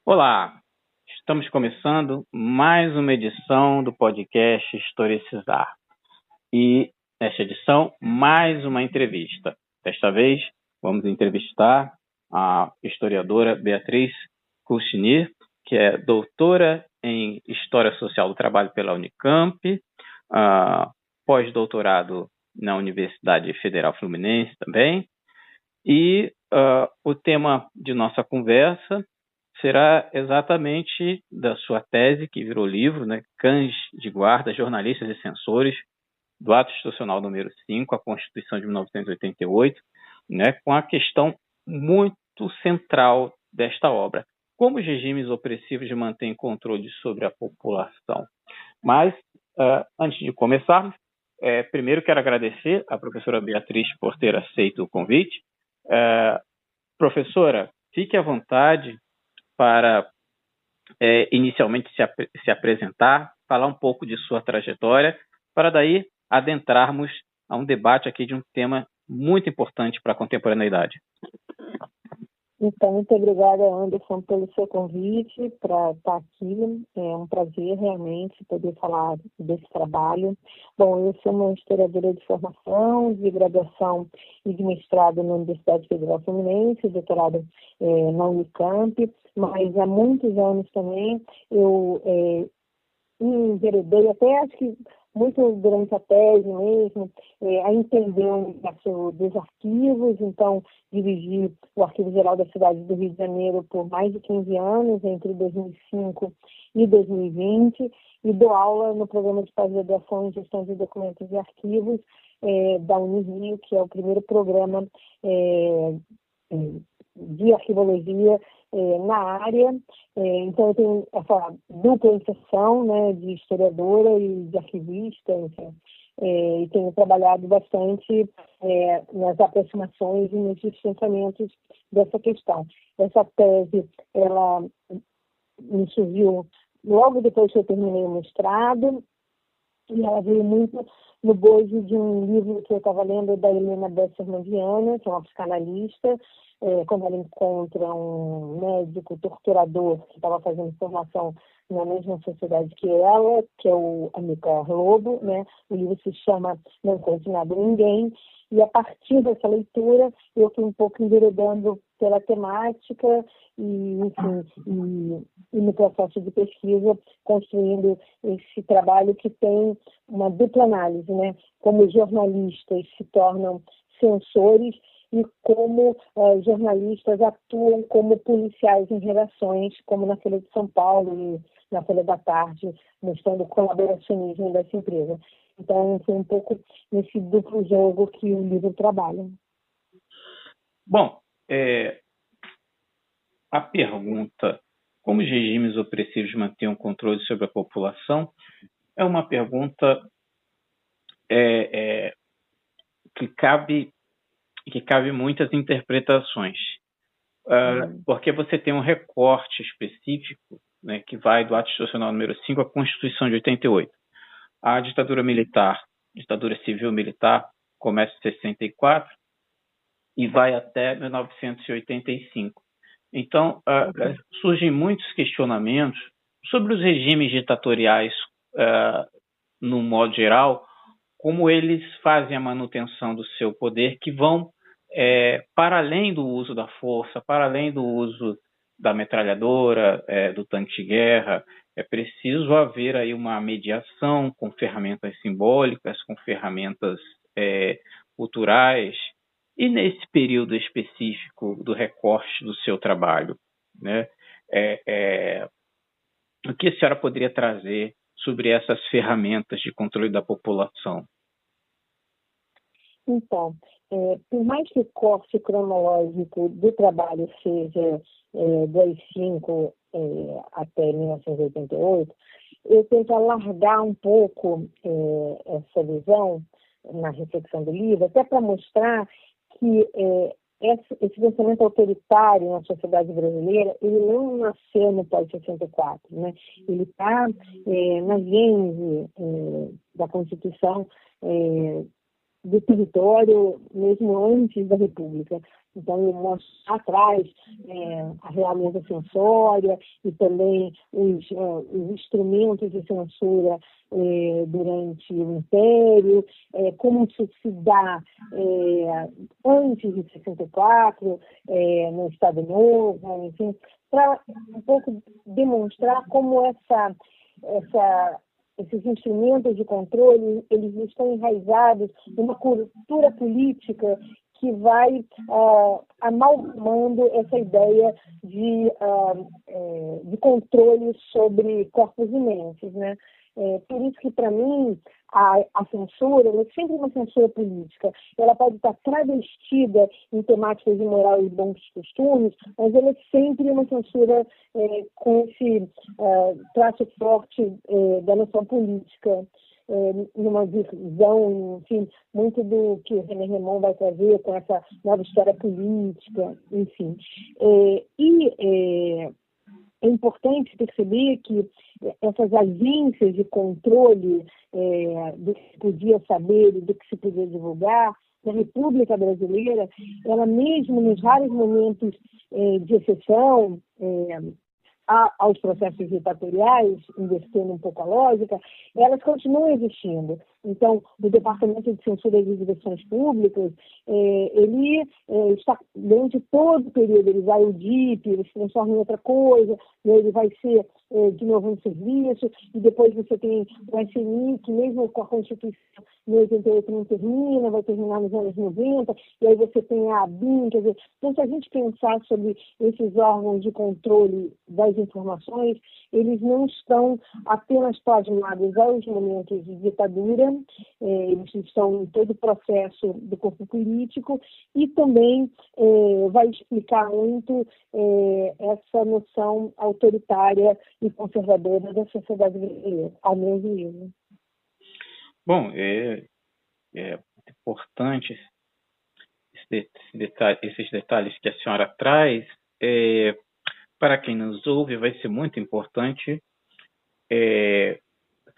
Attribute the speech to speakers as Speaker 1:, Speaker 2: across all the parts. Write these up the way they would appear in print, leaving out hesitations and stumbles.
Speaker 1: Olá, estamos começando mais uma edição do podcast Historicizar. E nesta edição, mais uma entrevista. Desta vez, vamos entrevistar a historiadora Beatriz Kulchnir, que é doutora em História Social do Trabalho pela Unicamp, pós-doutorado na Universidade Federal Fluminense também. E o tema de nossa conversa será exatamente da sua tese, que virou livro, né? Cães de Guarda, Jornalistas e Censores, do Ato Institucional número 5, a Constituição de 1988, né? Com a questão muito central desta obra: como os regimes opressivos mantêm controle sobre a população. Mas, antes de começarmos, primeiro quero agradecer à professora Beatriz por ter aceito o convite. Professora, fique à vontade para inicialmente se apresentar, falar um pouco de sua trajetória, para daí adentrarmos a um debate aqui de um tema muito importante para a contemporaneidade.
Speaker 2: Então, muito obrigada, Anderson, pelo seu convite para estar aqui. É um prazer, realmente, poder falar desse trabalho. Bom, eu sou uma historiadora de formação, de graduação e de mestrado na Universidade Federal Fluminense, doutorado na Unicamp, mas há muitos anos também eu me enveredei, até acho que muito durante a tese mesmo, a entender o universo dos arquivos. Então, dirigi o Arquivo Geral da cidade do Rio de Janeiro por mais de 15 anos, entre 2005 e 2020, e dou aula no programa de pós-graduação em Gestão de Documentos e Arquivos da Unirio, que é o primeiro programa de arquivologia na área. Então, eu tenho essa dupla inserção, né, de historiadora e de arquivista, enfim, e tenho trabalhado bastante nas aproximações e nos desdobramentos dessa questão. Essa tese, ela me surgiu logo depois que eu terminei o mestrado, e ela veio muito no bojo de um livro que eu estava lendo da Helena Besser-Mandiana, que é uma psicanalista, quando ela encontra um médico torturador que estava fazendo formação na mesma sociedade que ela, que é o Amilcar Lobo, né? O livro se chama Não Conte Nada a Ninguém, e a partir dessa leitura eu fui um pouco enveredando pela temática e, enfim, e no processo de pesquisa construindo esse trabalho que tem uma dupla análise, né? Como jornalistas se tornam censores e como jornalistas atuam como policiais em redações, como na Folha de São Paulo e na Folha da Tarde, mostrando o colaboracionismo dessa empresa. Então, foi um pouco nesse duplo jogo que o livro trabalha.
Speaker 1: Bom, a pergunta como os regimes opressivos mantêm o controle sobre a população é uma pergunta que cabe muitas interpretações, porque você tem um recorte específico, né, que vai do Ato Institucional número 5 à Constituição de 88. A ditadura militar, ditadura civil-militar, começa em 64 e vai até 1985. Então, surgem muitos questionamentos sobre os regimes ditatoriais, no modo geral, como eles fazem a manutenção do seu poder, que vão para além do uso da força, para além do uso da metralhadora, do tanque de guerra. É preciso haver aí uma mediação com ferramentas simbólicas, com ferramentas culturais. E nesse período específico do recorte do seu trabalho, né, o que a senhora poderia trazer sobre essas ferramentas de controle da população?
Speaker 2: Então, por mais que o corte cronológico do trabalho seja do AI-5 até 1988, eu tento alargar um pouco essa visão na reflexão do livro, até para mostrar que esse pensamento autoritário na sociedade brasileira, ele não nasceu no pós-64, né? Ele está na gênese da Constituição do território mesmo antes da República. Então, eu mostro atrás a ferramenta censória e também os instrumentos de censura durante o Império, como isso se dá antes de 64, no Estado Novo, enfim, para um pouco demonstrar como esses instrumentos de controle, eles estão enraizados numa cultura política que vai amalgamando essa ideia de controle sobre corpos e mentes, né? Por isso que, para mim, a censura é sempre uma censura política. Ela pode estar travestida em temáticas de moral e bons costumes, mas ela é sempre uma censura com esse traço forte da noção política, numa visão, enfim, muito do que René Rémond vai trazer com essa nova história política, enfim. É importante perceber que essas agências de controle do que se podia saber e do que se podia divulgar, na República Brasileira, ela mesmo nos raros momentos de exceção aos processos ditatoriais, invertendo um pouco a lógica, elas continuam existindo. Então, o Departamento de Censura e Direções Públicas, ele está, durante todo o período, ele vai ao DIP, ele se transforma em outra coisa, ele vai ser, de novo, um serviço, e depois você tem o SNI, que mesmo com a Constituição em 88 não termina, vai terminar nos anos 90, e aí você tem a ABIN, quer dizer, então, se a gente pensar sobre esses órgãos de controle das informações, eles não estão apenas plasmados aos momentos de ditadura, eles estão em todo o processo do corpo político e também vai explicar muito essa noção autoritária e conservadora da sociedade brasileira, ao meu ver.
Speaker 1: Bom, é importante esses detalhes que a senhora traz. Para quem nos ouve, vai ser muito importante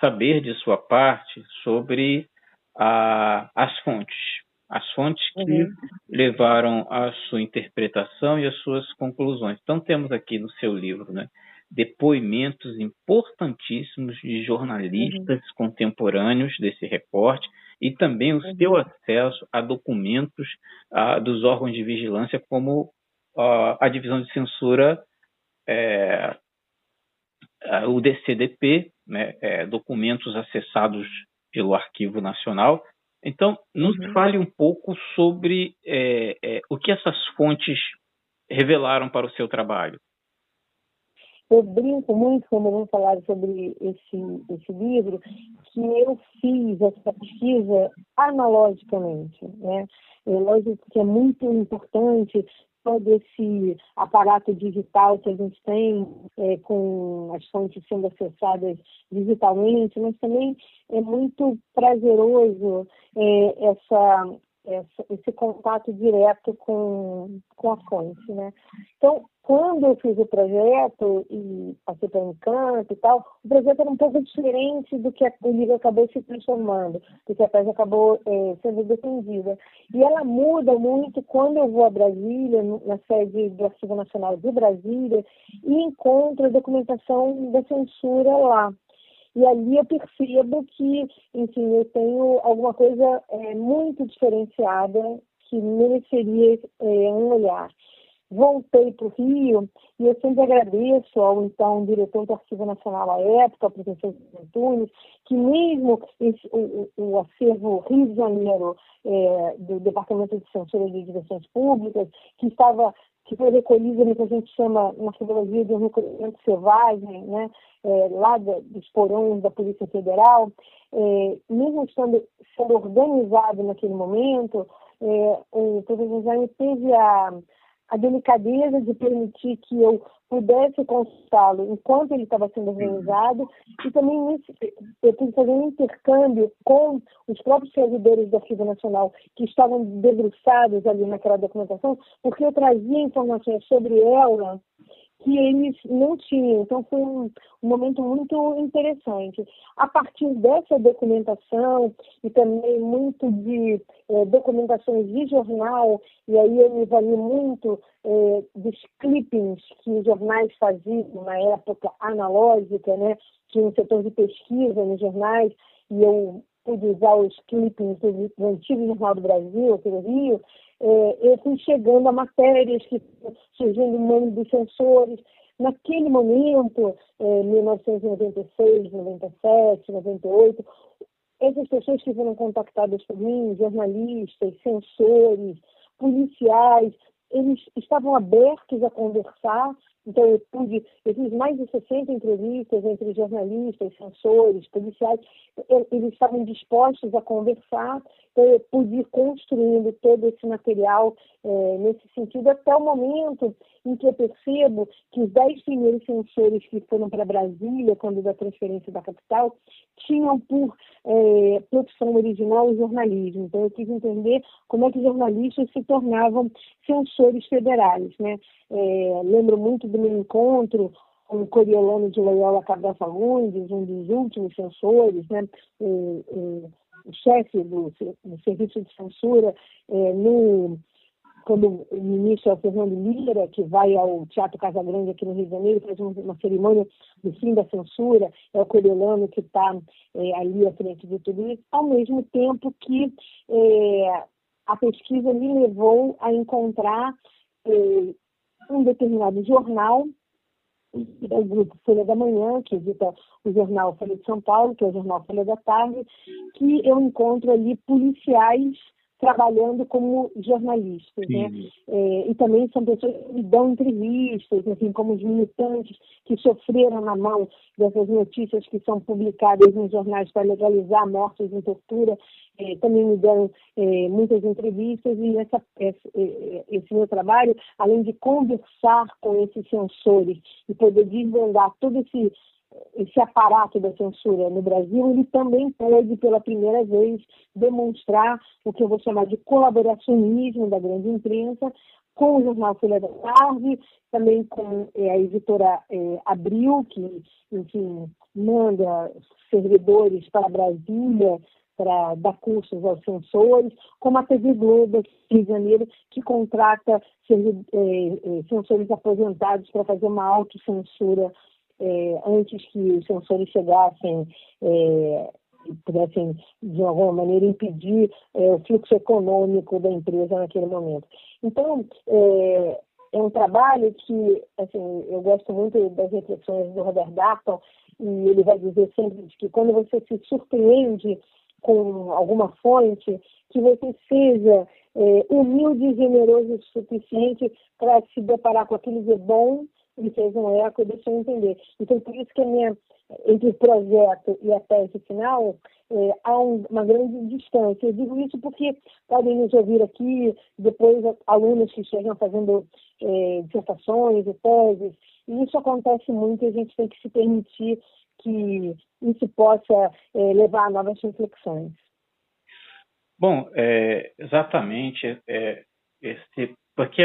Speaker 1: saber de sua parte sobre as fontes que levaram à sua interpretação e às suas conclusões. Então, temos aqui no seu livro, né, depoimentos importantíssimos de jornalistas contemporâneos desse recorte e também o seu acesso a documentos dos órgãos de vigilância, como a divisão de censura, o DCDP, né, documentos acessados pelo Arquivo Nacional. Então, nos fale um pouco sobre o que essas fontes revelaram para o seu trabalho.
Speaker 2: Eu brinco muito quando vamos falar sobre esse livro, que eu fiz essa pesquisa analogicamente, né? É lógico que é muito importante todo esse aparato digital que a gente tem, com as fontes sendo acessadas digitalmente, mas também é muito prazeroso esse contato direto com a fonte, né? Então, quando eu fiz o projeto e passei para o Unicamp e tal, o projeto era um pouco diferente do que o livro acabou se transformando, do que a tese acabou sendo defendida. E ela muda muito quando eu vou a Brasília, na sede do Arquivo Nacional de Brasília, e encontro a documentação da censura lá. E ali eu percebo que, enfim, eu tenho alguma coisa muito diferenciada que mereceria um olhar. Voltei para o Rio e eu sempre agradeço ao então diretor do Arquivo Nacional à época, o professor Antunes, que mesmo o acervo Rio de Janeiro do Departamento de Censura e Direções Públicas, que foi recolhido no que a gente chama, na filologia, de um recolhimento selvagem, né, lá dos porões da Polícia Federal, mesmo sendo organizado naquele momento, o professor Jaime teve a delicadeza de permitir que eu pudesse consultá-lo enquanto ele estava sendo organizado, e também eu pude fazer um intercâmbio com os próprios servidores do Arquivo Nacional que estavam debruçados ali naquela documentação, porque eu trazia informações sobre ela que eles não tinham. Então, foi um momento muito interessante. A partir dessa documentação e também muito de documentações de jornal, e aí eu me vali muito dos clippings que os jornais faziam na época analógica, né? Tinha um setor de pesquisa nos jornais, e eu pude usar os clippings do antigo Jornal do Brasil, aqui no Rio. Eu fui chegando a matérias que surgindo no nome dos censores. Naquele momento, 1996, 97, 98, essas pessoas que foram contactadas por mim, jornalistas, censores, policiais, eles estavam abertos a conversar. Então, eu fiz mais de 60 entrevistas entre jornalistas, censores, policiais. Eles estavam dispostos a conversar. Então, eu pude ir construindo todo esse material nesse sentido, até o momento em que eu percebo que os 10 primeiros censores que foram para Brasília, quando da transferência da capital, tinham por profissão original o jornalismo. Então, eu quis entender como é que jornalistas se tornavam censores federais, né? Lembro muito do meu encontro com o Coriolano de Loyola Cabral Fagundes, um dos últimos censores, né? O chefe do serviço de censura, quando o ministro Fernando Lira, que vai ao Teatro Casa Grande aqui no Rio de Janeiro, faz uma cerimônia do fim da censura, é o Coriolano que está ali à frente de tudo isso, ao mesmo tempo que a pesquisa me levou a encontrar um determinado jornal, o grupo Folha da Manhã, que edita o jornal Folha de São Paulo, que é o jornal Folha da Tarde, que eu encontro ali policiais trabalhando como jornalistas, né? E também são pessoas que dão entrevistas, assim, como os militantes que sofreram na mão dessas notícias que são publicadas nos jornais para legalizar mortes em tortura, também me dão muitas entrevistas, e esse meu trabalho, além de conversar com esses censores e poder desvendar todo esse aparato da censura no Brasil, ele também pode, pela primeira vez, demonstrar o que eu vou chamar de colaboracionismo da grande imprensa com o jornal Folha da Tarde, também com a editora Abril, que, enfim, manda servidores para Brasília para dar cursos aos censores, como a TV Globo, aqui no Rio de Janeiro, que contrata censores aposentados para fazer uma autocensura antes que os censores chegassem e pudessem, de alguma maneira, impedir o fluxo econômico da empresa naquele momento. Então, é um trabalho que, assim, eu gosto muito das reflexões do Robert Darnton, e ele vai dizer sempre que quando você se surpreende com alguma fonte, que você seja humilde e generoso o suficiente para se deparar com aquilo de bom e fez um eco, deixa eu entender. Então, por isso que entre o projeto e a tese final, há uma grande distância. Eu digo isso porque podem nos ouvir aqui, depois alunos que chegam fazendo dissertações e teses, e isso acontece muito, e a gente tem que se permitir que isso possa levar a novas reflexões.
Speaker 1: Bom, exatamente, porque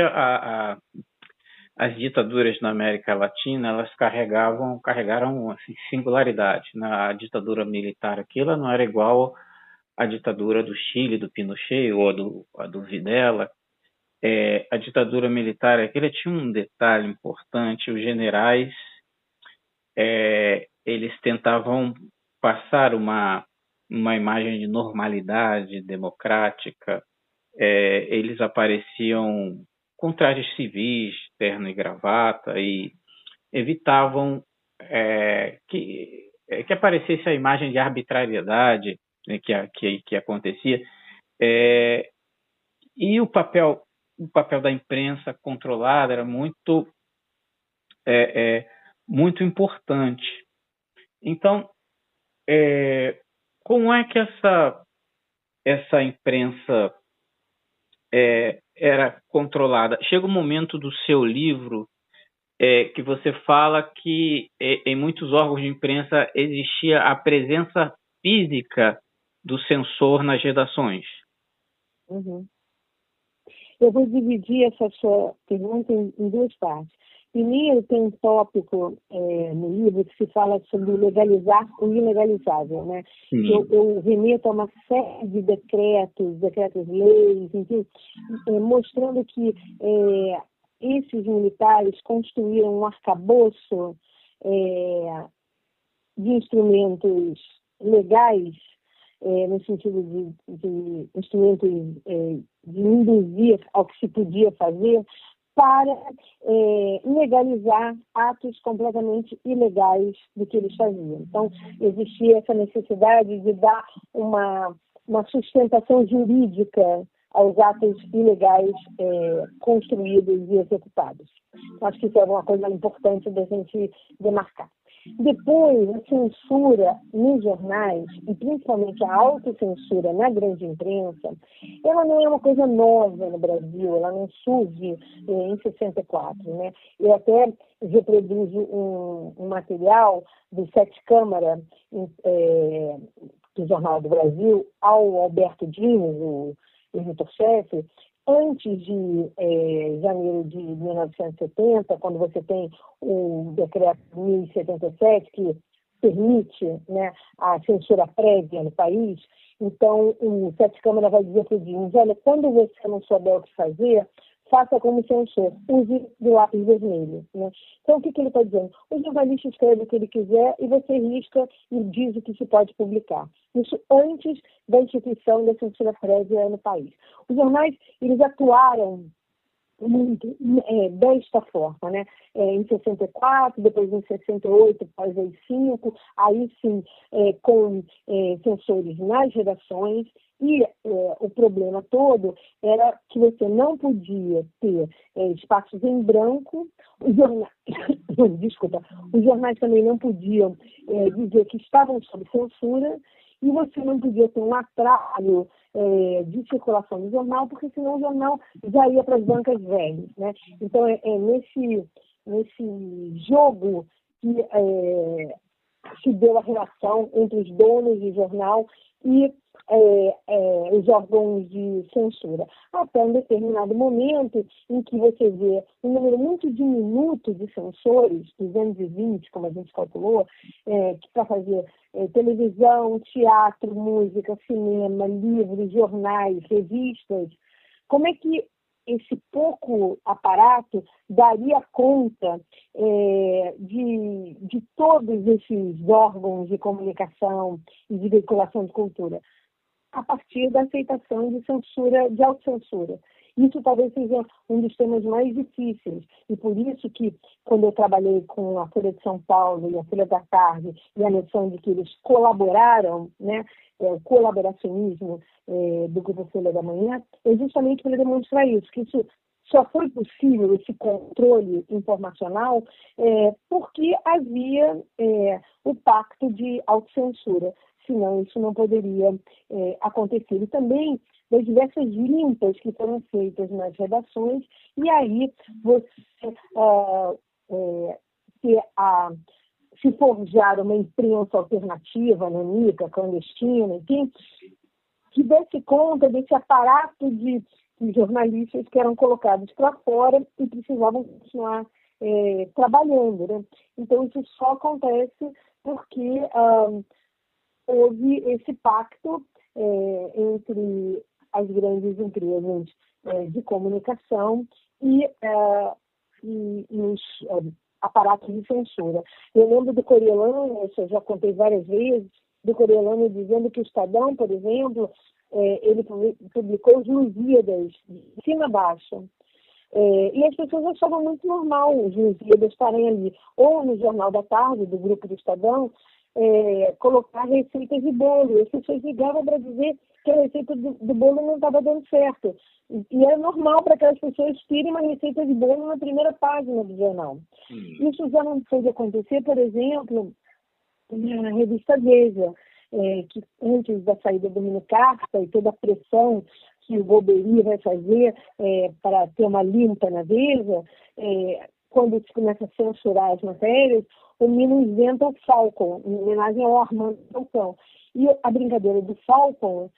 Speaker 1: as ditaduras na América Latina, elas carregaram assim, singularidade. A ditadura militar aqui, ela não era igual à ditadura do Chile, do Pinochet, ou a do Videla. A ditadura militar aqui, ela tinha um detalhe importante: os generais eles tentavam passar uma imagem de normalidade democrática. Eles apareciam com trajes civis, terno e gravata, e evitavam que aparecesse a imagem de arbitrariedade, né, que acontecia. E o papel da imprensa controlada era muito importante. Então, como é que essa imprensa era controlada? Chega um momento do seu livro que você fala que em muitos órgãos de imprensa existia a presença física do censor nas redações.
Speaker 2: Uhum. Eu vou dividir essa sua pergunta em duas partes. Primeiro, tem um tópico no livro que se fala sobre legalizar o ilegalizável, né? Eu remeto a uma série de decretos-leis, enfim, mostrando que esses militares construíram um arcabouço de instrumentos legais, no sentido de instrumentos de induzir ao que se podia fazer, para legalizar atos completamente ilegais do que eles faziam. Então, existia essa necessidade de dar uma sustentação jurídica aos atos ilegais construídos e executados. Acho que isso é uma coisa importante da gente demarcar. Depois, a censura nos jornais, e principalmente a autocensura na grande imprensa, ela não é uma coisa nova no Brasil, ela não surge em 64. Né? Eu até reproduzo um material do Sete Câmara, do Jornal do Brasil, ao Alberto Dines, o editor-chefe, antes de janeiro de 1970, quando você tem o decreto 1077, que permite, né, a censura prévia no país, então o Sete Câmara vai dizer para o Dines, olha, quando você não souber o que fazer, faça como censor, use do lápis vermelho. Né? Então, o que ele está dizendo? O jornalista escreve o que ele quiser e você risca e diz o que se pode publicar. Isso antes da instituição da censura prévia no país. Os jornais, eles atuaram muito desta forma, né? Em 64, depois em 68, pós-AI-5, aí sim com censores nas redações, e o problema todo era que você não podia ter espaços em branco, os jornais também não podiam dizer que estavam sob censura, e você não podia ter um atraso de circulação do jornal, porque senão o jornal já ia para as bancas velhas. Né? Então, nesse jogo que se deu a relação entre os donos do jornal e os órgãos de censura, até um determinado momento em que você vê um número muito diminuto de censores, 220, como a gente calculou, para fazer televisão, teatro, música, cinema, livros, jornais, revistas. Como é que esse pouco aparato daria conta de todos esses órgãos de comunicação e de veiculação de cultura? A partir da aceitação de censura, de autocensura. Isso talvez seja um dos temas mais difíceis. E por isso que, quando eu trabalhei com a Folha de São Paulo e a Folha da Tarde, e a noção de que eles colaboraram, né, o colaboracionismo do Grupo Folha da Manhã, é justamente para demonstrar isso, que isso só foi possível, esse controle informacional, porque havia o pacto de autocensura. Senão isso não poderia acontecer. E também das diversas limpas que foram feitas nas redações, e aí você se forjar uma imprensa alternativa, nanica, clandestina, enfim, que desse conta desse aparato de jornalistas que eram colocados para fora e precisavam continuar trabalhando. Né? Então isso só acontece porque houve esse pacto entre as grandes empresas de comunicação e os aparatos de censura. Eu lembro do Coriolano, isso eu já contei várias vezes, do Coriolano dizendo que o Estadão, por exemplo, ele publicou os Lusíadas, de cima a baixo. E as pessoas achavam muito normal os Lusíadas estarem ali, ou no Jornal da Tarde, do Grupo do Estadão, colocar receitas de bolo. As pessoas ligavam para dizer que a receita do bolo não estava dando certo. E era normal para aquelas pessoas terem uma receita de bolo na primeira página do jornal. Isso já não pôde acontecer, por exemplo, na revista Veja, que antes da saída do Mino Carta e toda a pressão que o Golbery vai fazer para ter uma limpa na Veja, quando se começa a censurar as matérias, o Mino inventa o Falcon, em homenagem ao Armando Falcão. E a brincadeira do Falcon,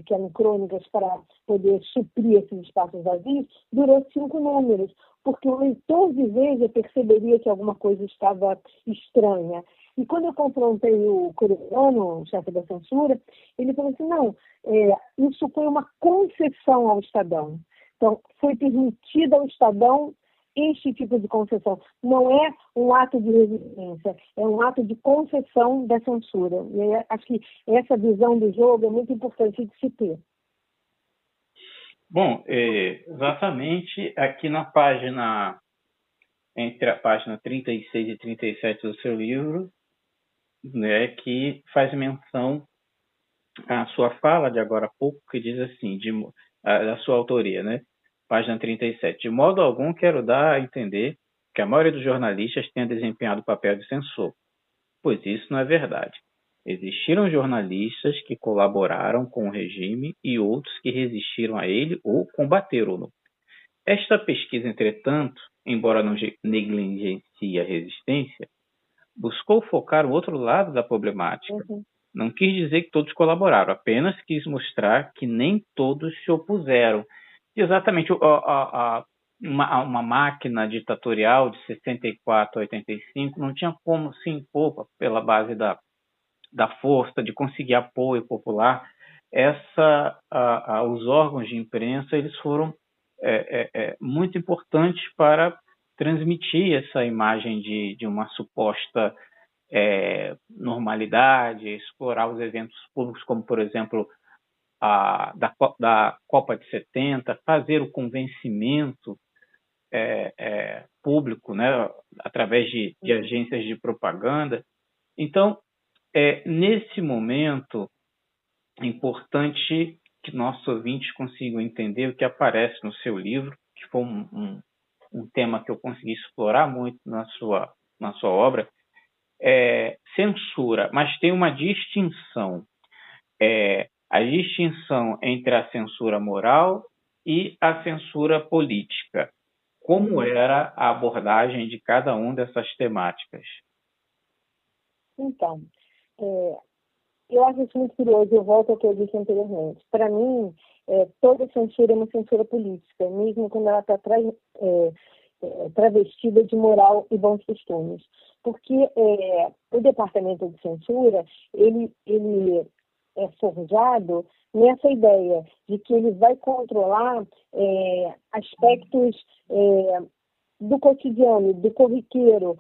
Speaker 2: que eram crônicas para poder suprir esses espaços vazios, durou 5 números, porque o leitor de Veja perceberia que alguma coisa estava estranha. E quando eu confrontei o Coriolano, o chefe da censura, ele falou assim, não, isso foi uma concessão ao Estadão. Então, foi permitida ao Estadão este tipo de concessão. Não é um ato de resistência, é um ato de concessão da censura. E acho que essa visão do jogo é muito importante de se ter.
Speaker 1: Bom, exatamente aqui na página, entre a página 36 e 37 do seu livro, né, que faz menção à sua fala de agora há pouco, que diz assim, da sua autoria, né? Página 37. De modo algum quero dar a entender que a maioria dos jornalistas tenha desempenhado o papel de censor, pois isso não é verdade. Existiram jornalistas que colaboraram com o regime e outros que resistiram a ele ou combateram-no. Esta pesquisa, entretanto, embora não negligencie a resistência, buscou focar o outro lado da problemática. Não quis dizer que todos colaboraram, apenas quis mostrar que nem todos se opuseram. Exatamente, uma máquina ditatorial de 64 a 85 não tinha como se impor pela base da força, de conseguir apoio popular. Os órgãos de imprensa eles foram muito importantes para transmitir essa imagem de uma suposta normalidade, explorar os eventos públicos, como, por exemplo, da Copa de 70, fazer o convencimento público, né, através de agências de propaganda. Então, nesse momento, é importante que nossos ouvintes consigam entender o que aparece no seu livro, que foi um tema que eu consegui explorar muito na sua obra, censura, mas tem uma distinção. A distinção entre a censura moral e a censura política. Como era a abordagem de cada uma dessas temáticas?
Speaker 2: Então, eu acho isso muito curioso, eu volto ao que eu disse anteriormente. Para mim, toda censura é uma censura política, mesmo quando ela está travestida de moral e bons costumes. Porque o departamento de censura, ele é forjado nessa ideia de que ele vai controlar aspectos do cotidiano, do corriqueiro,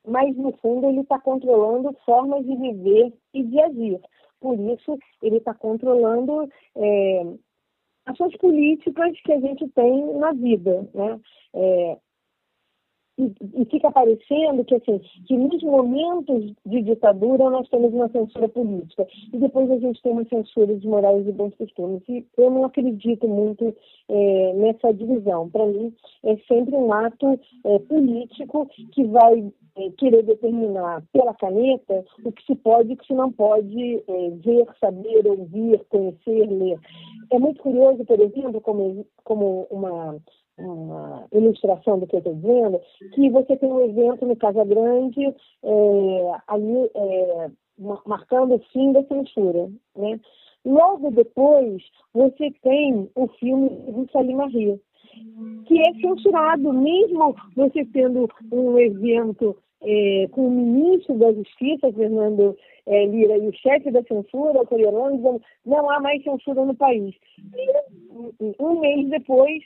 Speaker 2: mas, no fundo, ele está controlando formas de viver e de agir. Por isso, ele está controlando ações políticas que a gente tem na vida, né? E fica parecendo que, assim, que nos momentos de ditadura nós temos uma censura política e depois a gente tem uma censura de morais e bons costumes. E eu não acredito muito nessa divisão. Para mim, é sempre um ato político que vai querer determinar pela caneta o que se pode e o que se não pode ver, saber, ouvir, conhecer, ler. É muito curioso, por exemplo, como uma ilustração do que eu estou dizendo, que você tem um evento no Casa Grande ali marcando o fim da censura, né? Logo depois, você tem o filme do Salim Rio, que é censurado, mesmo você tendo um evento com o ministro da Justiça, Fernando Lira, e o chefe da censura, o Coriolano, dizendo não há mais censura no país. E um mês depois,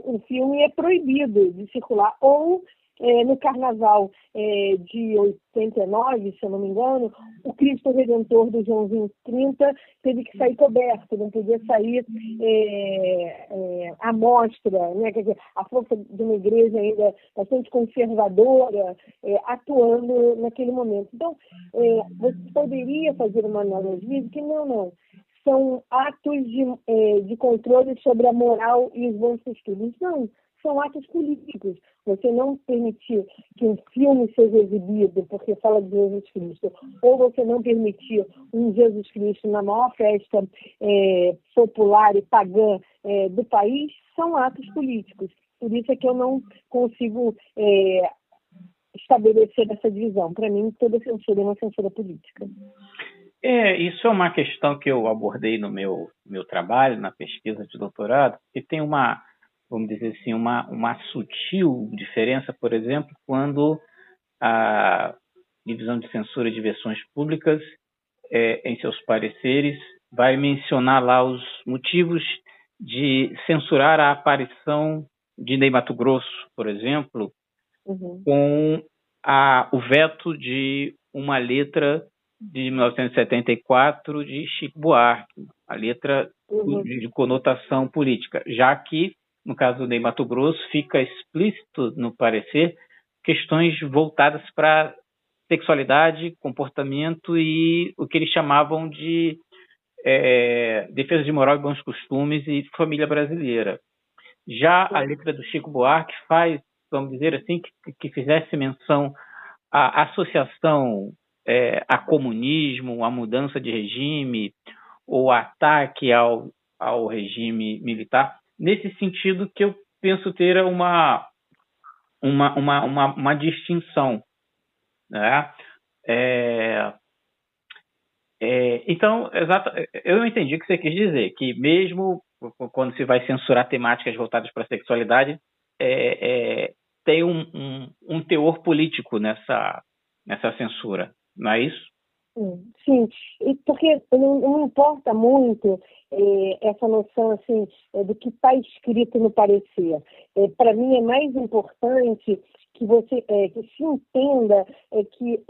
Speaker 2: o filme é proibido de circular. Ou, no Carnaval de 89, se eu não me engano, o Cristo Redentor do Joãozinho 30 teve que sair coberto, não podia sair à mostra, né? Quer dizer, a força de uma igreja ainda bastante conservadora atuando naquele momento. Então, você poderia fazer uma analogia de que não. São atos de controle sobre a moral e os bons costumes. Não, são atos políticos. Você não permitir que um filme seja exibido porque fala de Jesus Cristo, ou você não permitir um Jesus Cristo na maior festa popular e pagã do país, são atos políticos. Por isso é que eu não consigo estabelecer essa divisão. Para mim, toda censura é uma censura política.
Speaker 1: Isso é uma questão que eu abordei no meu trabalho, na pesquisa de doutorado, que tem uma, vamos dizer assim, uma sutil diferença, por exemplo, quando a divisão de censura de versões públicas, em seus pareceres, vai mencionar lá os motivos de censurar a aparição de Ney Matogrosso, por exemplo, com o veto de uma letra de 1974 de Chico Buarque, a letra de conotação política, já que, no caso do Ney Matogrosso, fica explícito no parecer questões voltadas para sexualidade, comportamento e o que eles chamavam de defesa de moral e bons costumes e família brasileira. Já a letra do Chico Buarque faz, vamos dizer assim, que fizesse menção à associação a comunismo, a mudança de regime ou ataque ao regime militar, nesse sentido que eu penso ter uma distinção, né? Então, eu entendi o que você quis dizer, que mesmo quando se vai censurar temáticas voltadas para a sexualidade, tem um teor político nessa censura, não é isso?
Speaker 2: Sim, porque não importa muito essa noção assim, do que está escrito no parecer. Para mim é mais importante que você que se entenda que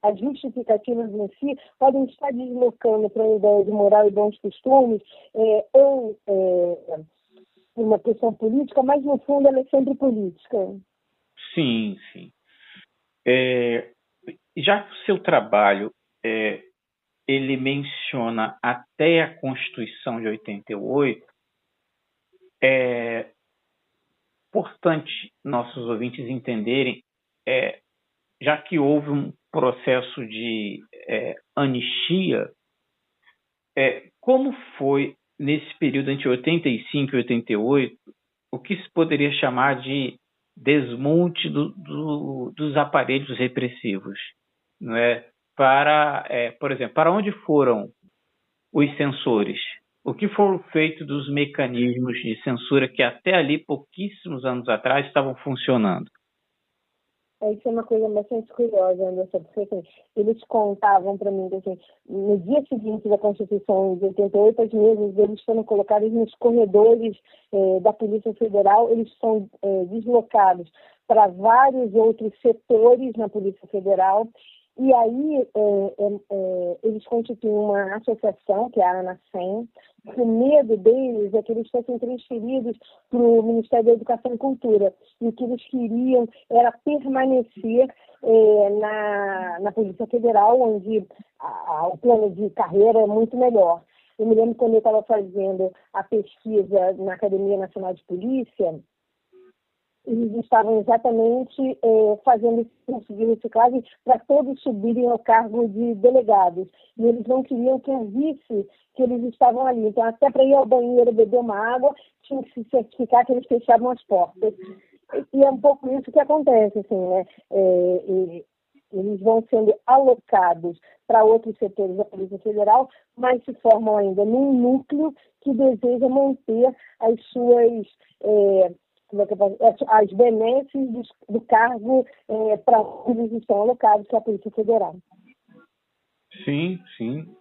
Speaker 2: as justificativas em si podem estar deslocando para a ideia de moral e bons costumes ou uma questão política, mas no fundo ela é sempre política.
Speaker 1: Sim, sim. Já que o seu trabalho ele menciona até a Constituição de 88, é importante nossos ouvintes entenderem, já que houve um processo de anistia, como foi nesse período entre 85 e 88, o que se poderia chamar de desmonte dos aparelhos repressivos, não é? Por exemplo, para onde foram os censores? O que foram feito dos mecanismos de censura que até ali, pouquíssimos anos atrás, estavam funcionando?
Speaker 2: Isso é uma coisa bastante curiosa, Anderson, porque assim, eles contavam para mim que assim, no dia seguinte da Constituição de 88, as mesas deles foram colocadas nos corredores da Polícia Federal, eles são deslocados para vários outros setores na Polícia Federal. E aí eles constituem uma associação, que é a ANACEM. O medo deles é que eles fossem transferidos para o Ministério da Educação e Cultura. E o que eles queriam era permanecer na Polícia Federal, onde o plano de carreira é muito melhor. Eu me lembro quando eu estava fazendo a pesquisa na Academia Nacional de Polícia, eles estavam exatamente fazendo esse curso de reciclagem para todos subirem ao cargo de delegados. E eles não queriam que eu visse que eles estavam ali. Então, até para ir ao banheiro beber uma água, tinha que se certificar que eles fechavam as portas. E é um pouco isso que acontece, assim, né? Eles vão sendo alocados para outros setores da Polícia Federal, mas se formam ainda num núcleo que deseja manter as suas... as benesses do cargo para onde eles estão alocados, que é a Polícia Federal.
Speaker 1: Sim, sim.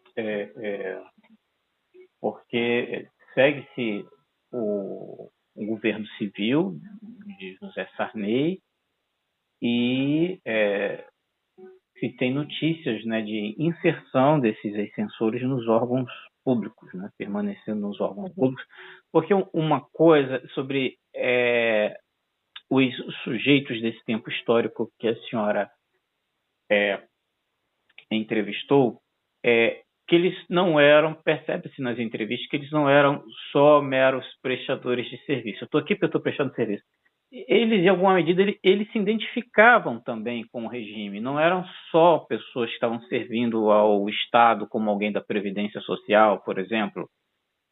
Speaker 1: Porque segue-se o governo civil de José Sarney e se tem notícias, né, de inserção desses ex-censores nos órgãos públicos, né, permanecendo nos órgãos públicos, porque uma coisa sobre os sujeitos desse tempo histórico que a senhora entrevistou, que eles não eram, percebe-se nas entrevistas, que eles não eram só meros prestadores de serviço. Eu estou aqui porque eu estou prestando serviço. Eles, em alguma medida, eles se identificavam também com o regime. Não eram só pessoas que estavam servindo ao Estado, como alguém da Previdência Social, por exemplo.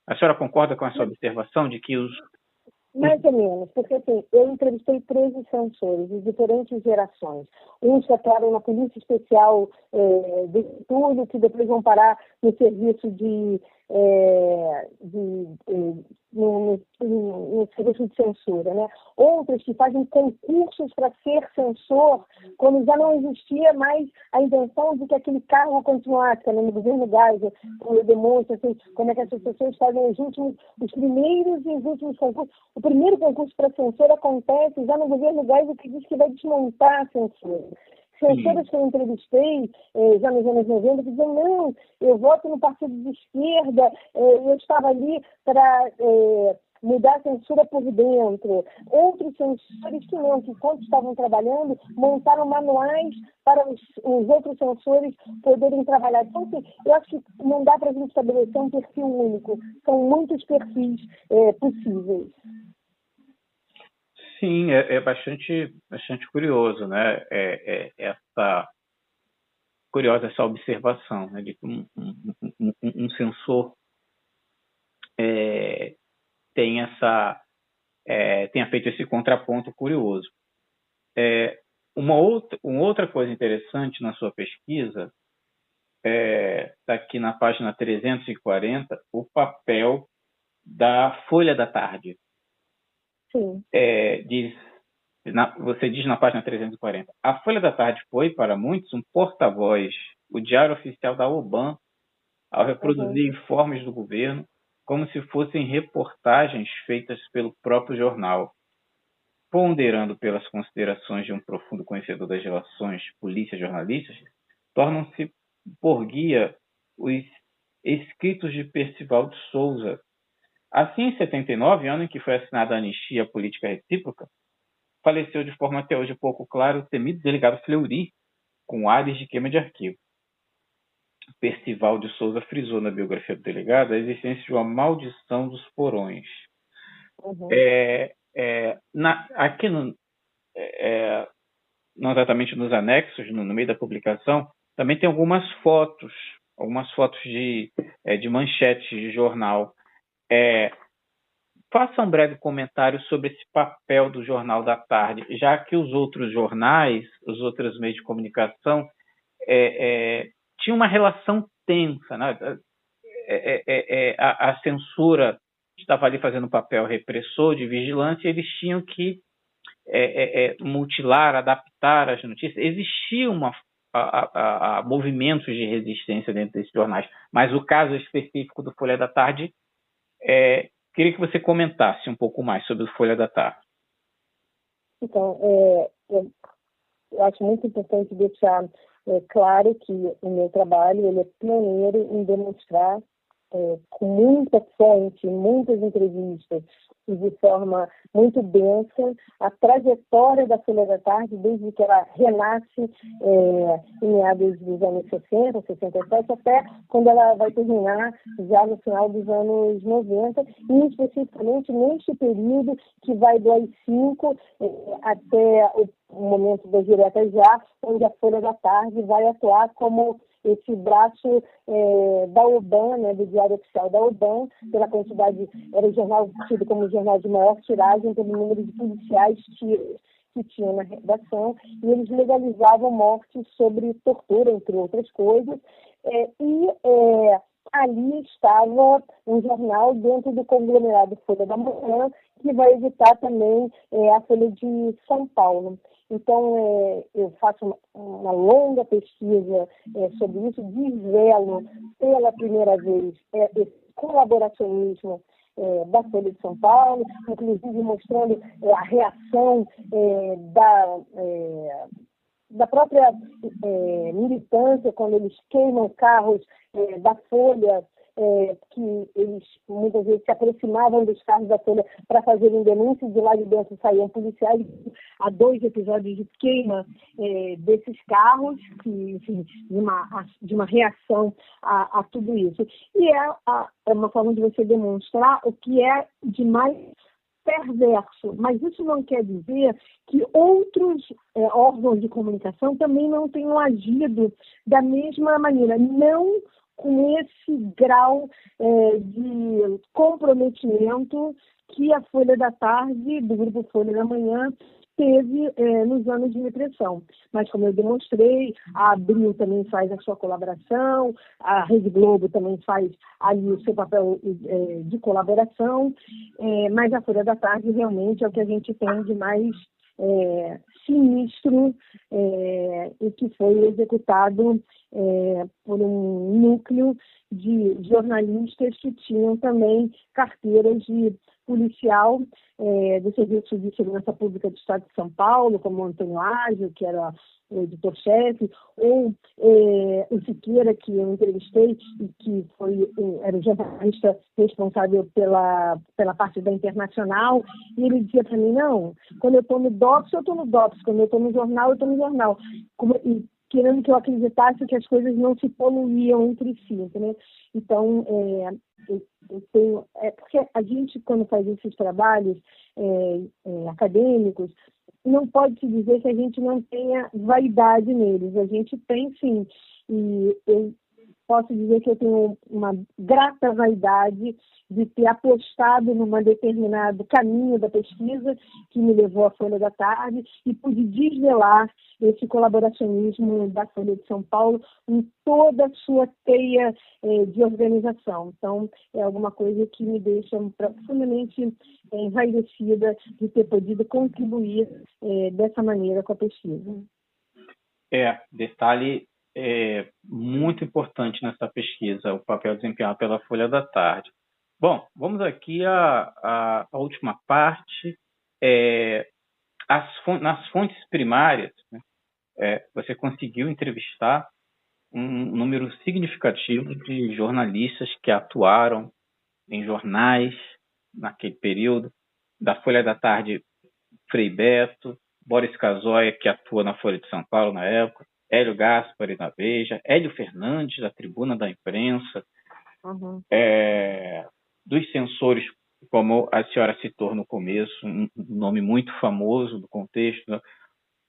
Speaker 1: A senhora concorda com essa observação de que os...
Speaker 2: Mais ou menos, porque assim, eu entrevistei 13 censores de diferentes gerações. Uns que atuaram na Polícia Especial de Túlio, que depois vão parar no serviço no serviço de censura, né? Outros que fazem concursos para ser censor, quando já não existia mais a intenção de que aquele cargo continuasse, né? No governo Geisel, como demonstra assim, como é que essas pessoas fazem os primeiros e os últimos concursos. O primeiro concurso para censor acontece já no governo Geisel, que diz que vai desmontar a censura. Censoras que eu entrevistei já nos anos 90 que diziam, não, eu voto no partido de esquerda, eu estava ali para mudar a censura por dentro. Outros censores que não, que quando estavam trabalhando, montaram manuais para os outros censores poderem trabalhar. Então, assim, eu acho que não dá para a gente estabelecer um perfil único. São muitos perfis possíveis.
Speaker 1: Sim, é bastante curioso, né? Curiosa essa observação, né? De que um censor tenha feito esse contraponto curioso. Uma outra coisa interessante na sua pesquisa está aqui na página 340, o papel da Folha da Tarde.
Speaker 2: Sim.
Speaker 1: Você diz na página 340, a Folha da Tarde foi, para muitos, um porta-voz, o diário oficial da OBAN, ao reproduzir informes do governo, como se fossem reportagens feitas pelo próprio jornal. Ponderando pelas considerações de um profundo conhecedor das relações polícia-jornalistas, tornam-se por guia os escritos de Percival de Souza. Assim, em 79, ano em que foi assinada a anistia política recíproca, faleceu de forma até hoje pouco clara o temido delegado Fleury, com ares de queima de arquivo. Percival de Souza frisou na biografia do delegado a existência de uma maldição dos porões. Aqui não exatamente nos anexos, no meio da publicação, também tem algumas fotos de manchetes de jornal. Faça um breve comentário sobre esse papel do Jornal da Tarde, já que os outros jornais, os outros meios de comunicação, tinham uma relação tensa, né? A censura estava ali fazendo um papel repressor, de vigilância, e eles tinham que mutilar, adaptar as notícias. Existia movimentos de resistência dentro desses jornais, mas o caso específico do Folha da Tarde, queria que você comentasse um pouco mais sobre o Folha da Tarde.
Speaker 2: Então, eu acho muito importante deixar claro que o meu trabalho ele é pioneiro em demonstrar com muita fonte, muitas entrevistas e de forma muito densa a trajetória da Folha da Tarde desde que ela renasce em meados dos anos 60, 67, até quando ela vai terminar já no final dos anos 90, e especificamente neste período que vai do AI-5 até o momento das diretas já, onde a Folha da Tarde vai atuar como esse braço da OBAN, né, do Diário Oficial da OBAN, pela quantidade, era o jornal tido como o jornal de maior tiragem, pelo número de policiais que tinham na redação, e eles legalizavam mortes sobre tortura, entre outras coisas, ali estava um jornal dentro do conglomerado Folha da Manhã, que vai editar também a Folha de São Paulo. Então, eu faço uma longa pesquisa sobre isso, desvelo pela primeira vez esse colaboracionismo da Folha de São Paulo, inclusive mostrando a reação da própria militância, quando eles queimam carros da Folha, que eles muitas vezes se aproximavam dos carros da Folha para fazerem denúncia, e de lá de dentro saíam policiais. Há 2 episódios de queima desses carros, que, enfim, de uma reação a tudo isso. E é uma forma de você demonstrar o que é de mais perverso, mas isso não quer dizer que outros órgãos de comunicação também não tenham agido da mesma maneira, não com esse grau de comprometimento que a Folha da Tarde, do Grupo Folha da Manhã, teve nos anos de repressão. Mas, como eu demonstrei, a Abril também faz a sua colaboração, a Rede Globo também faz ali o seu papel de colaboração, mas a Folha da Tarde realmente é o que a gente tem de mais sinistro e que foi executado por um núcleo de jornalistas que tinham também carteiras de policial do Serviço de Segurança Pública do Estado de São Paulo, como o Antônio Ágio, que era o editor-chefe, ou o Siqueira, que eu entrevistei, e que era o jornalista responsável pela parte da Internacional, e ele dizia para mim, não, quando eu estou no DOPS, eu estou no DOPS, quando eu estou no jornal, eu estou no jornal. E querendo que eu acreditasse que as coisas não se poluíam entre si, entendeu? Então, eu tenho... porque a gente, quando faz esses trabalhos acadêmicos, não pode se dizer que a gente não tenha vaidade neles. A gente tem, sim. E eu posso dizer que eu tenho uma grata vaidade de ter apostado num determinado caminho da pesquisa que me levou à Folha da Tarde e pude desvelar esse colaboracionismo da Folha de São Paulo em toda a sua teia de organização. Então, é alguma coisa que me deixa profundamente enraivecida de ter podido contribuir dessa maneira com a pesquisa.
Speaker 1: Detalhe muito importante nessa pesquisa, o papel desempenhado pela Folha da Tarde. Bom, vamos aqui à última parte. Nas fontes primárias, né, você conseguiu entrevistar um número significativo de jornalistas que atuaram em jornais naquele período, da Folha da Tarde, Frei Beto, Boris Casoy, que atua na Folha de São Paulo na época, Hélio Gaspari na Veja, Hélio Fernandes, da Tribuna da Imprensa, dos censores, como a senhora citou no começo, um nome muito famoso do contexto, né?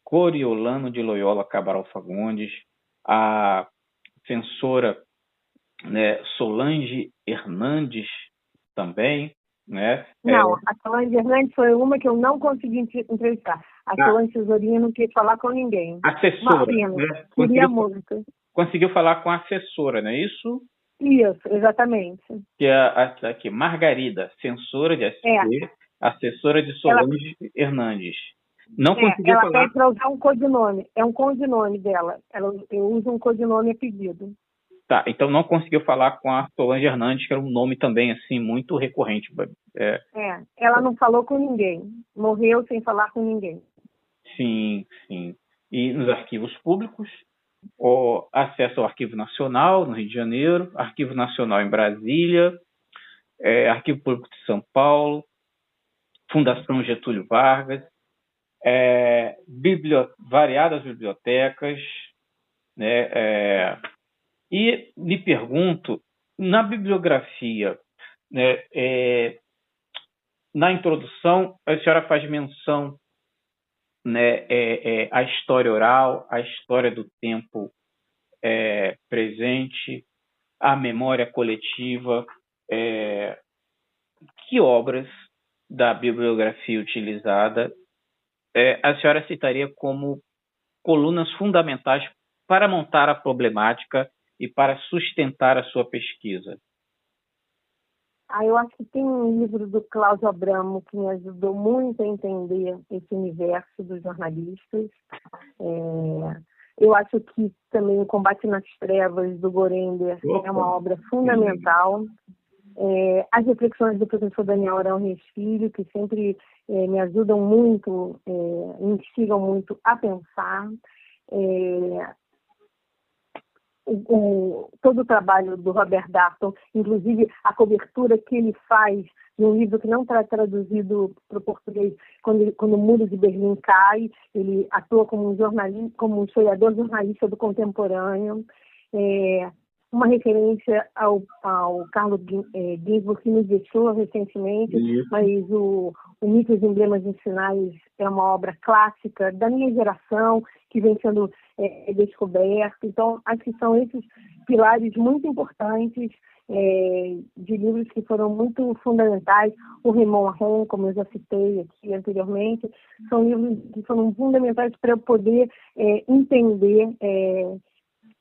Speaker 1: Coriolano de Loyola Cabral Fagundes, a censora, né, Solange Hernandes também, né?
Speaker 2: Não, a Solange Hernandes foi uma que eu não consegui entrevistar. A Solange Tesourinha não quis falar com ninguém.
Speaker 1: Assessora, né?
Speaker 2: Queria muito.
Speaker 1: Conseguiu falar com a assessora, não é isso?
Speaker 2: Isso, exatamente.
Speaker 1: Que é aqui, Margarida, censora de SP, assessora de Solange Hernandes. Não conseguiu
Speaker 2: ela
Speaker 1: falar...
Speaker 2: pede para usar um codinome. É um codinome dela. Eu uso um codinome a pedido.
Speaker 1: Tá, então não conseguiu falar com a Solange Hernandes, que era um nome também assim muito recorrente.
Speaker 2: Ela não falou com ninguém. Morreu sem falar com ninguém.
Speaker 1: Sim, sim. E nos arquivos públicos, o acesso ao Arquivo Nacional, no Rio de Janeiro, Arquivo Nacional em Brasília, Arquivo Público de São Paulo, Fundação Getúlio Vargas, variadas bibliotecas, né? E lhe pergunto, na bibliografia, né, na introdução, a senhora faz menção, né, à história oral, à história do tempo presente, à memória coletiva. Que obras da bibliografia utilizada a senhora citaria como colunas fundamentais para montar a problemática e para sustentar a sua pesquisa?
Speaker 2: Eu acho que tem um livro do Cláudio Abramo que me ajudou muito a entender esse universo dos jornalistas. Eu acho que também O Combate nas Trevas, do Gorender, é uma obra fundamental. As reflexões do professor Daniel Arão Reis Filho, que sempre me ajudam muito, me instigam muito a pensar. Todo o trabalho do Robert Darnton, inclusive a cobertura que ele faz num livro que não está traduzido para o português, quando o Muro de Berlim cai, ele atua como um jornalista, como um historiador jornalista do contemporâneo. Uma referência ao Carlos Ginzburg, que nos deixou recentemente, mas o Mitos e Emblemas dos Sinais é uma obra clássica da minha geração, que vem sendo descoberta. Então, acho que são esses pilares muito importantes, de livros que foram muito fundamentais. O Raymond Aron, como eu já citei aqui anteriormente, são livros que foram fundamentais para eu poder entender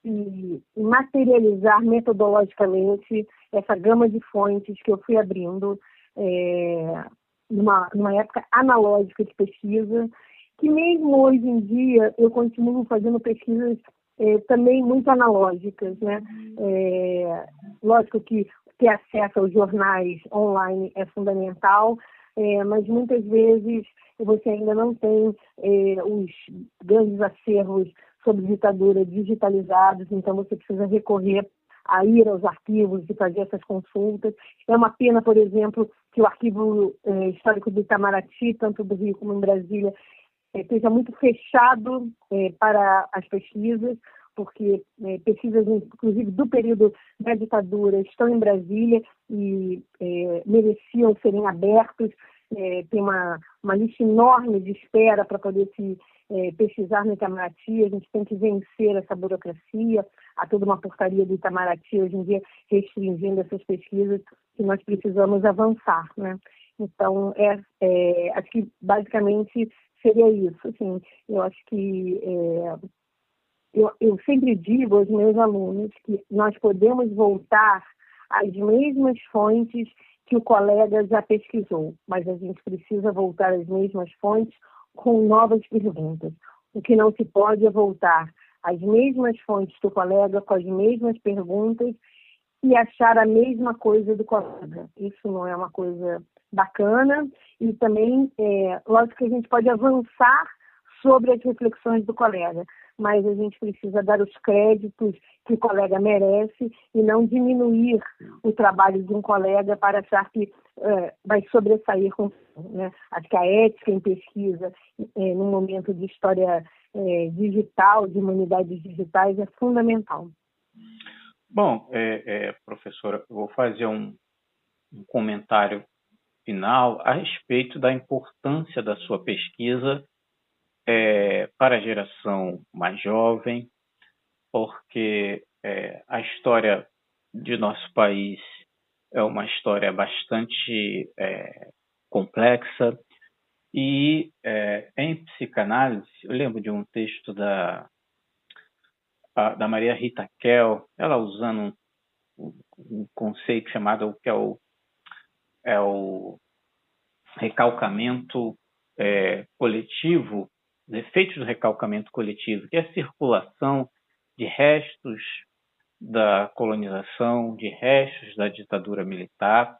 Speaker 2: e materializar metodologicamente essa gama de fontes que eu fui abrindo numa época analógica de pesquisa, que mesmo hoje em dia eu continuo fazendo pesquisas também muito analógicas, né? Lógico que ter acesso aos jornais online é fundamental, mas muitas vezes você ainda não tem os grandes acervos sobre ditadura digitalizados, então você precisa recorrer a ir aos arquivos e fazer essas consultas. É uma pena, por exemplo, que o arquivo histórico do Itamaraty, tanto do Rio como em Brasília, esteja muito fechado para as pesquisas, porque pesquisas, inclusive do período da ditadura, estão em Brasília e mereciam serem abertos. Tem uma lista enorme de espera para poder se pesquisar no Itamaraty. A gente tem que vencer essa burocracia. Há toda uma portaria do Itamaraty hoje em dia restringindo essas pesquisas, que nós precisamos avançar, né? Então, acho que basicamente seria isso. Assim, eu acho que eu sempre digo aos meus alunos que nós podemos voltar às mesmas fontes que o colega já pesquisou, mas a gente precisa voltar às mesmas fontes com novas perguntas. O que não se pode é voltar às mesmas fontes do colega, com as mesmas perguntas, e achar a mesma coisa do colega. Isso não é uma coisa bacana, e também, lógico que a gente pode avançar sobre as reflexões do colega, mas a gente precisa dar os créditos que o colega merece e não diminuir o trabalho de um colega para achar que vai sobressair com, né? Acho que a ética em pesquisa, no momento de história digital, de humanidades digitais, é fundamental.
Speaker 1: Bom, professora, eu vou fazer um comentário final a respeito da importância da sua pesquisa para a geração mais jovem, porque a história de nosso país é uma história bastante complexa e em psicanálise, eu lembro de um texto da Maria Rita Kell, ela usando um conceito chamado que é o recalcamento coletivo, os efeitos do recalcamento coletivo, que é a circulação de restos da colonização, de restos da ditadura militar,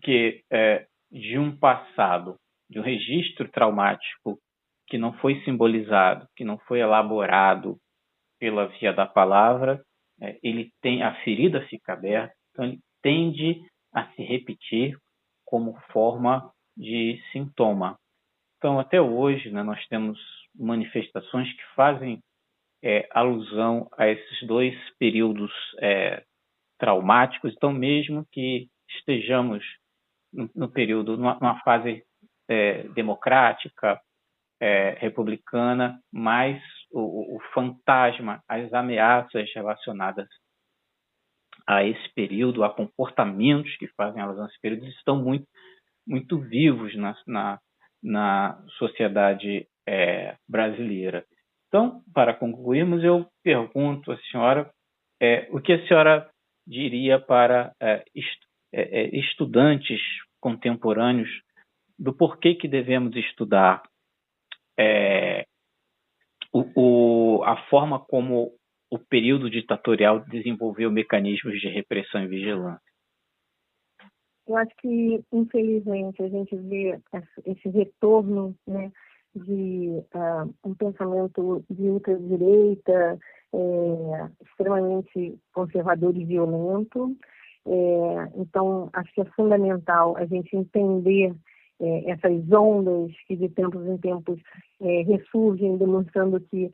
Speaker 1: que de um passado, de um registro traumático que não foi simbolizado, que não foi elaborado pela via da palavra, a ferida fica aberta, então ele tende a se repetir como forma de sintoma. Então, até hoje, né, nós temos manifestações que fazem alusão a esses dois períodos traumáticos. Então, mesmo que estejamos no período, numa fase democrática, republicana, mas o fantasma, as ameaças relacionadas a esse período, a comportamentos que fazem alusão a esse período, estão muito, muito vivos na sociedade brasileira. Então, para concluirmos, eu pergunto à senhora o que a senhora diria para estudantes contemporâneos do porquê que devemos estudar a forma como o período ditatorial desenvolveu mecanismos de repressão e vigilância.
Speaker 2: Eu acho que, infelizmente, a gente vê esse retorno, né, de um pensamento de ultradireita, extremamente conservador e violento. Então, acho que é fundamental a gente entender essas ondas que de tempos em tempos ressurgem, demonstrando que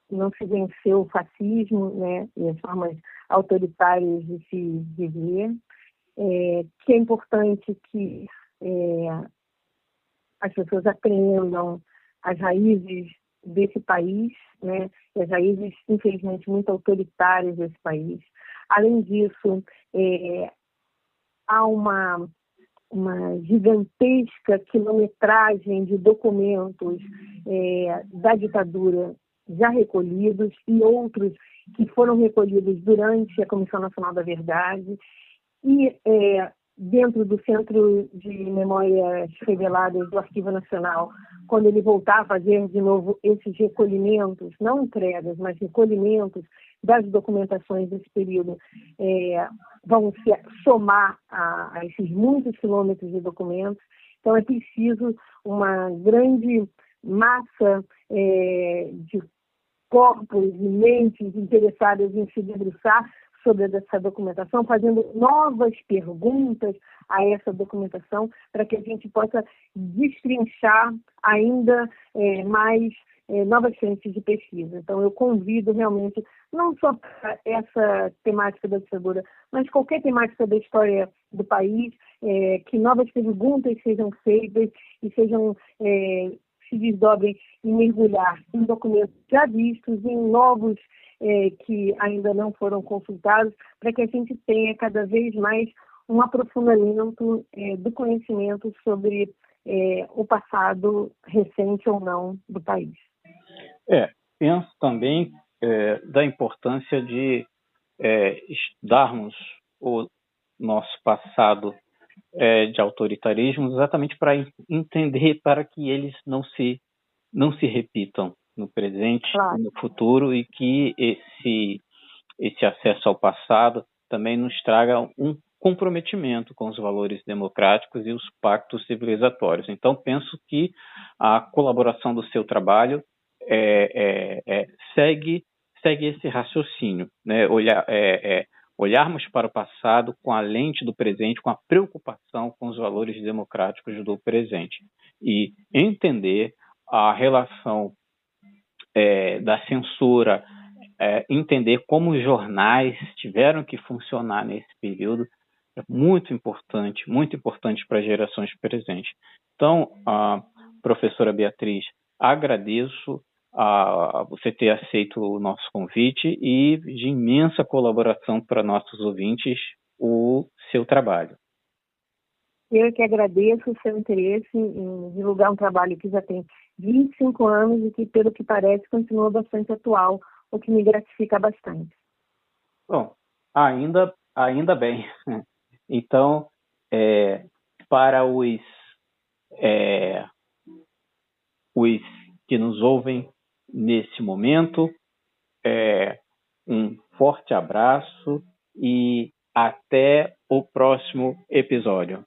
Speaker 2: não se venceu o fascismo, né, e as formas autoritárias de se viver, que é importante que as pessoas aprendam as raízes desse país, né, as raízes, infelizmente, muito autoritárias desse país. Além disso, há uma gigantesca quilometragem de documentos da ditadura já recolhidos e outros que foram recolhidos durante a Comissão Nacional da Verdade. E dentro do Centro de Memórias Reveladas do Arquivo Nacional, quando ele voltar a fazer de novo esses recolhimentos, não entregas, mas recolhimentos das documentações desse período, vão se somar a esses muitos quilômetros de documentos. Então, é preciso uma grande massa de corpos e mentes interessadas em se debruçar sobre essa documentação, fazendo novas perguntas a essa documentação, para que a gente possa destrinchar ainda mais novas frentes de pesquisa. Então, eu convido realmente, não só para essa temática da ditadura, mas qualquer temática da história do país, que novas perguntas sejam feitas e sejam se desdobrem em mergulhar em documentos já vistos, em novos que ainda não foram consultados, para que a gente tenha cada vez mais um aprofundamento do conhecimento sobre o passado recente ou não do país.
Speaker 1: Penso também da importância de estudarmos o nosso passado de autoritarismo exatamente para entender, para que eles não se repitam no presente e no futuro, e que esse acesso ao passado também nos traga um comprometimento com os valores democráticos e os pactos civilizatórios. Então, penso que a colaboração do seu trabalho segue esse raciocínio, né? Olharmos para o passado com a lente do presente, com a preocupação com os valores democráticos do presente, e entender a relação da censura, entender como os jornais tiveram que funcionar nesse período, é muito importante para as gerações presentes. Então, professora Beatriz, agradeço a você ter aceito o nosso convite e de imensa colaboração para nossos ouvintes o seu trabalho.
Speaker 2: Eu que agradeço o seu interesse em divulgar um trabalho que já tem 25 anos e que, pelo que parece, continua bastante atual, o que me gratifica bastante.
Speaker 1: Bom, ainda bem. Então, para os que nos ouvem nesse momento, um forte abraço e até o próximo episódio.